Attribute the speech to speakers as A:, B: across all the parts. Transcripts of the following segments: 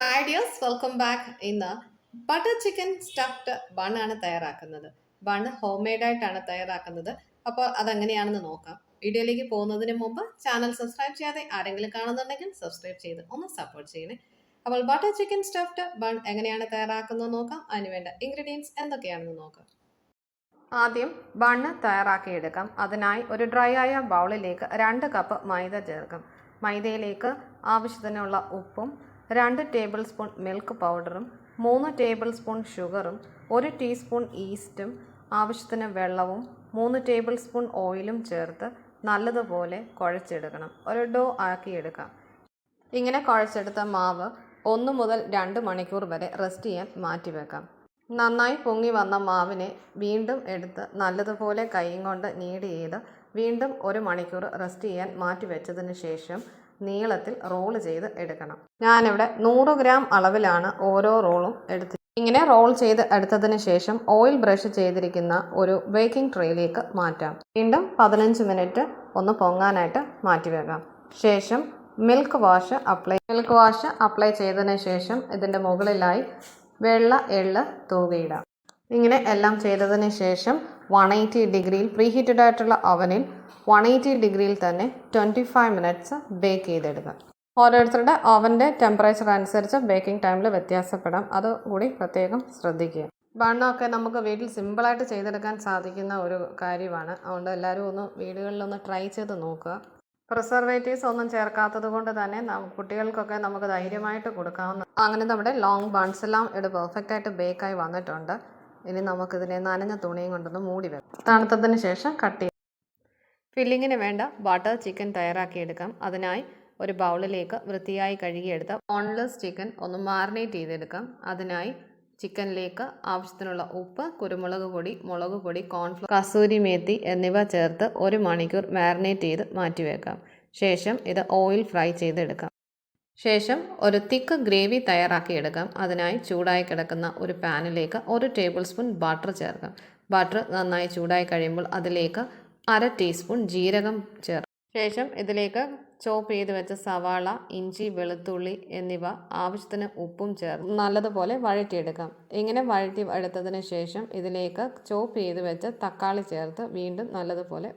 A: Hi dears, welcome back. ഇന്ന് butter chicken stuffed ബണ്ണാണ് തയ്യാറാക്കുന്നത്. ബണ്ണ് ഹോം മെയ്ഡായിട്ടാണ് തയ്യാറാക്കുന്നത്. അപ്പോൾ അതെങ്ങനെയാണെന്ന് നോക്കാം. വീഡിയോയിലേക്ക് പോകുന്നതിന് മുമ്പ് ചാനൽ സബ്സ്ക്രൈബ് ചെയ്യാതെ ആരെങ്കിലും കാണുന്നുണ്ടെങ്കിൽ സബ്സ്ക്രൈബ് ചെയ്ത് ഒന്ന് സപ്പോർട്ട് ചെയ്യണേ. അപ്പോൾ ബട്ടർ ചിക്കൻ സ്റ്റഫ്ഡ് ബൺ എങ്ങനെയാണ് തയ്യാറാക്കുന്നത് നോക്കാം. അതിനുവേണ്ട ഇൻഗ്രീഡിയൻസ് എന്തൊക്കെയാണെന്ന് നോക്കാം. ആദ്യം ബണ്ണ് തയ്യാറാക്കിയെടുക്കാം. അതിനായി ഒരു ഡ്രൈ ആയ ബൗളിലേക്ക് 2 കപ്പ് മൈദ ചേർക്കാം. മൈദയിലേക്ക് ആവശ്യത്തിനുള്ള ഉപ്പും 2 ടേബിൾ സ്പൂൺ മിൽക്ക് പൗഡറും 3 ടേബിൾ സ്പൂൺ ഷുഗറും 1 ടീസ്പൂൺ ഈസ്റ്റും ആവശ്യത്തിന് വെള്ളവും 3 ടേബിൾ സ്പൂൺ ഓയിലും ചേർത്ത് നല്ലതുപോലെ കുഴച്ചെടുക്കണം. ഒരു ഡോ ആക്കിയെടുക്കാം. ഇങ്ങനെ കുഴച്ചെടുത്ത മാവ് 1 മുതൽ 2 മണിക്കൂർ വരെ റെസ്റ്റ് ചെയ്യാൻ മാറ്റിവെക്കാം. നന്നായി പൊങ്ങി വന്ന മാവിനെ വീണ്ടും എടുത്ത് നല്ലതുപോലെ കൈയും കൊണ്ട് നീഡ് ചെയ്ത് വീണ്ടും 1 മണിക്കൂർ റെസ്റ്റ് ചെയ്യാൻ മാറ്റി വെച്ചതിന് ശേഷം നീളത്തിൽ റോൾ ചെയ്ത് എടുക്കണം. ഞാനിവിടെ 100 ഗ്രാം അളവിലാണ് ഓരോ റോളും എടുത്ത് ഇങ്ങനെ റോൾ ചെയ്ത് എടുത്തതിന് ശേഷം ഓയിൽ ബ്രഷ് ചെയ്തിരിക്കുന്ന ഒരു ബേക്കിംഗ് ട്രേയിലേക്ക് മാറ്റാം. വീണ്ടും 15 മിനിറ്റ് ഒന്ന് പൊങ്ങാനായിട്ട് മാറ്റിവെക്കാം. ശേഷം മിൽക്ക് വാഷ് അപ്ലൈ ചെയ്തതിന് ശേഷം ഇതിൻ്റെ മുകളിലായി വെള്ള എള്ള് തൂകിയിടാം. ഇങ്ങനെ എല്ലാം ചെയ്തതിന് ശേഷം 180 ഡിഗ്രിയിൽ പ്രീഹീറ്റഡ് ആയിട്ടുള്ള അവനിൽ 180 ഡിഗ്രിയിൽ തന്നെ 25 മിനിറ്റ്സ് ബേക്ക് ചെയ്തെടുക്കാം. ഓരോരുത്തരുടെ ഓവൻ്റെ ടെമ്പറേച്ചർ അനുസരിച്ച് ബേക്കിംഗ് ടൈമിൽ വ്യത്യാസപ്പെടാം. അതുകൂടി പ്രത്യേകം ശ്രദ്ധിക്കുക. ബണ്ണൊക്കെ നമുക്ക് വീട്ടിൽ സിമ്പിളായിട്ട് ചെയ്തെടുക്കാൻ സാധിക്കുന്ന ഒരു കാര്യമാണ്. അതുകൊണ്ട് എല്ലാവരും ഒന്ന് വീടുകളിലൊന്ന് ട്രൈ ചെയ്ത് നോക്കുക. പ്രിസർവേറ്റീവ്സ് ഒന്നും ചേർക്കാത്തത് കൊണ്ട് തന്നെ കുട്ടികൾക്കൊക്കെ നമുക്ക് ധൈര്യമായിട്ട് കൊടുക്കാവുന്ന. അങ്ങനെ നമ്മുടെ ലോങ് ബൺസ് എല്ലാം ഇവിടെ പെർഫെക്റ്റ് ആയിട്ട് ബേക്കായി വന്നിട്ടുണ്ട്. ഇനി നമുക്കിതിനെ നനഞ്ഞ തുണിയും കൊണ്ടൊന്ന് മൂടി വെക്കാം. തണുത്തതിന് ശേഷം കട്ട് ചെയ്യാം. ഫില്ലിങ്ങിന് വേണ്ട ബട്ടർ ചിക്കൻ തയ്യാറാക്കിയെടുക്കാം. അതിനായി ഒരു ബൗളിലേക്ക് വൃത്തിയായി കഴുകിയെടുത്ത ബോൺലെസ് ചിക്കൻ ഒന്ന് മാറിനേറ്റ് ചെയ്തെടുക്കാം. അതിനായി ചിക്കനിലേക്ക് ആവശ്യത്തിനുള്ള ഉപ്പ്, കുരുമുളക് പൊടി, മുളക് പൊടി, കോൺഫ്ലോർ, കസൂരി മേത്തി എന്നിവ ചേർത്ത് 1 മണിക്കൂർ മാരിനേറ്റ് ചെയ്ത് മാറ്റിവെക്കാം. ശേഷം ഇത് ഓയിൽ ഫ്രൈ ചെയ്തെടുക്കാം. ശേഷം ഒരു തിക്ക് ഗ്രേവി തയ്യാറാക്കിയെടുക്കാം. അതിനായി ചൂടായി കിടക്കുന്ന ഒരു പാനിലേക്ക് 1 ടേബിൾ സ്പൂൺ ബട്ടർ ചേർക്കാം. ബട്ടർ നന്നായി ചൂടായി കഴിയുമ്പോൾ അതിലേക്ക് 1/2 ടീസ്പൂൺ ജീരകം ചേർക്കാം. ശേഷം ഇതിലേക്ക് ചോപ്പ് ചെയ്ത് വെച്ച സവാള, ഇഞ്ചി, വെളുത്തുള്ളി എന്നിവ ആവശ്യത്തിന് ഉപ്പും ചേർത്ത് നല്ലതുപോലെ വഴറ്റിയെടുക്കാം. ഇങ്ങനെ വഴറ്റി എടുത്തതിന് ശേഷം ഇതിലേക്ക് ചോപ്പ് ചെയ്ത് വെച്ച തക്കാളി ചേർത്ത് വീണ്ടും നല്ലതുപോലെ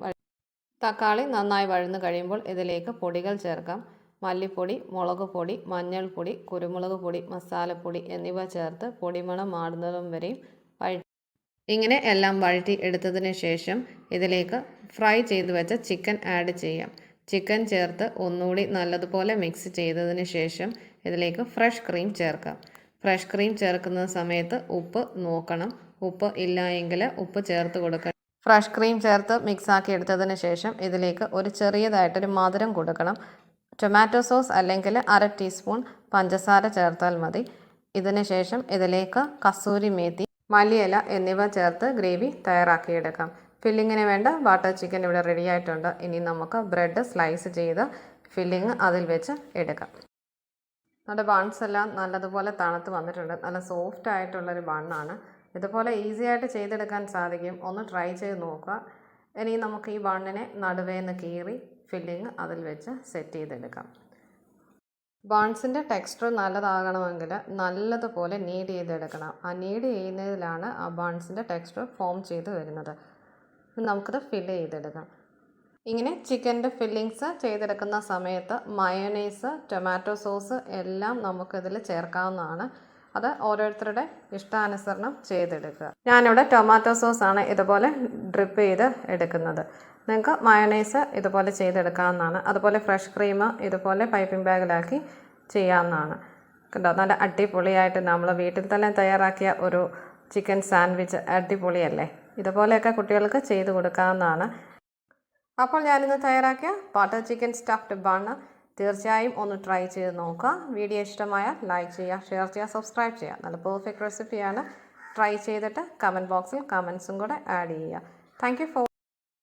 A: തക്കാളി നന്നായി വഴന്നു കഴിയുമ്പോൾ ഇതിലേക്ക് പൊടികൾ ചേർക്കാം. മല്ലിപ്പൊടി, മുളക് പൊടി, മഞ്ഞൾപ്പൊടി, കുരുമുളക് പൊടി, മസാലപ്പൊടി എന്നിവ ചേർത്ത് പൊടിമണം മാറുന്നതും വരെയും ഇങ്ങനെ എല്ലാം വഴറ്റി എടുത്തതിന് ശേഷം ഇതിലേക്ക് ഫ്രൈ ചെയ്ത് വെച്ച ചിക്കൻ ആഡ് ചെയ്യാം. ചിക്കൻ ചേർത്ത് ഒന്നുകൂടി നല്ലതുപോലെ മിക്സ് ചെയ്തതിന് ശേഷം ഇതിലേക്ക് ഫ്രഷ് ക്രീം ചേർക്കാം. ഫ്രഷ് ക്രീം ചേർക്കുന്ന സമയത്ത് ഉപ്പ് നോക്കണം. ഉപ്പ് ഇല്ല എങ്കിൽ ഉപ്പ് ചേർത്ത് കൊടുക്കണം. ഫ്രഷ് ക്രീം ചേർത്ത് മിക്സാക്കി എടുത്തതിന് ശേഷം ഇതിലേക്ക് ഒരു ചെറിയതായിട്ടൊരു മധുരം കൊടുക്കണം. ടൊമാറ്റോ സോസ് അല്ലെങ്കിൽ 1/2 ടീസ്പൂൺ പഞ്ചസാര ചേർത്താൽ മതി. ഇതിന് ശേഷം ഇതിലേക്ക് കസൂരി മേത്തി, മല്ലിയില എന്നിവ ചേർത്ത് ഗ്രേവി തയ്യാറാക്കിയെടുക്കാം. ഫില്ലിങ്ങിന് വേണ്ട ബട്ടർ ചിക്കൻ ഇവിടെ റെഡി ആയിട്ടുണ്ട്. ഇനി നമുക്ക് ബ്രെഡ് സ്ലൈസ് ചെയ്ത് ഫില്ലിങ് അതിൽ വെച്ച് എടുക്കാം. നമ്മുടെ ബൺസ് എല്ലാം നല്ലതുപോലെ തണുത്ത് വന്നിട്ടുണ്ട്. നല്ല സോഫ്റ്റ് ആയിട്ടുള്ളൊരു ബണ്ണാണ്. ഇതുപോലെ ഈസി ആയിട്ട് ചെയ്തെടുക്കാൻ സാധിക്കും. ഒന്ന് ട്രൈ ചെയ്ത് നോക്കുക. ഇനി നമുക്ക് ഈ ബണ്ണിനെ നടുവേന്ന് കീറി ഫില്ലിങ് അതിൽ വെച്ച് സെറ്റ് ചെയ്തെടുക്കാം. ബൺസിൻ്റെ ടെക്സ്ചർ നല്ലതാകണമെങ്കിൽ നല്ലതുപോലെ നീഡ് ചെയ്തെടുക്കണം. ആ നീഡ് ചെയ്യുന്നതിലാണ് ആ ബൺസിൻ്റെ ടെക്സ്ചർ ഫോം ചെയ്ത് വരുന്നത്. നമുക്കത് ഫില്ല് ചെയ്തെടുക്കാം. ഇങ്ങനെ ചിക്കൻ്റെ ഫില്ലിങ്സ് ചെയ്തെടുക്കുന്ന സമയത്ത് മയോനൈസ്, ടൊമാറ്റോ സോസ് എല്ലാം നമുക്കിതിൽ ചേർക്കാവുന്നതാണ്. അത് ഓരോരുത്തരുടെ ഇഷ്ടാനുസരണം ചെയ്തെടുക്കുക. ഞാനിവിടെ ടൊമാറ്റോ സോസാണ് ഇതുപോലെ ഡ്രിപ്പ് ചെയ്ത് എടുക്കുന്നത്. നിങ്ങൾക്ക് മയോനൈസ് ഇതുപോലെ ചെയ്തെടുക്കാവുന്നതാണ്. അതുപോലെ ഫ്രഷ് ക്രീം ഇതുപോലെ പൈപ്പിംഗ് ബാഗിലാക്കി ചെയ്യാവുന്നതാണ്. കണ്ടോ, നല്ല അടിപൊളിയായിട്ട് നമ്മൾ വീട്ടിൽ തന്നെ തയ്യാറാക്കിയ ഒരു ചിക്കൻ സാൻഡ്വിച്ച് അടിപൊളിയല്ലേ. ഇതുപോലെയൊക്കെ കുട്ടികൾക്ക് ചെയ്ത് കൊടുക്കാവുന്നതാണ്. അപ്പോൾ ഞാനിന്ന് തയ്യാറാക്കിയ ബട്ടർ ചിക്കൻ സ്റ്റഫ്ഡ് ബണ്ണ് തീർച്ചയായും ഒന്ന് ട്രൈ ചെയ്ത് നോക്കുക. വീഡിയോ ഇഷ്ടമായാൽ ലൈക്ക് ചെയ്യുക, ഷെയർ ചെയ്യുക, സബ്സ്ക്രൈബ് ചെയ്യുക. നല്ല പെർഫെക്റ്റ് റെസിപ്പിയാണ്. ട്രൈ ചെയ്തിട്ട് കമൻറ്റ് ബോക്സിൽ കമൻസും കൂടെ ആഡ് ചെയ്യുക. Thank you for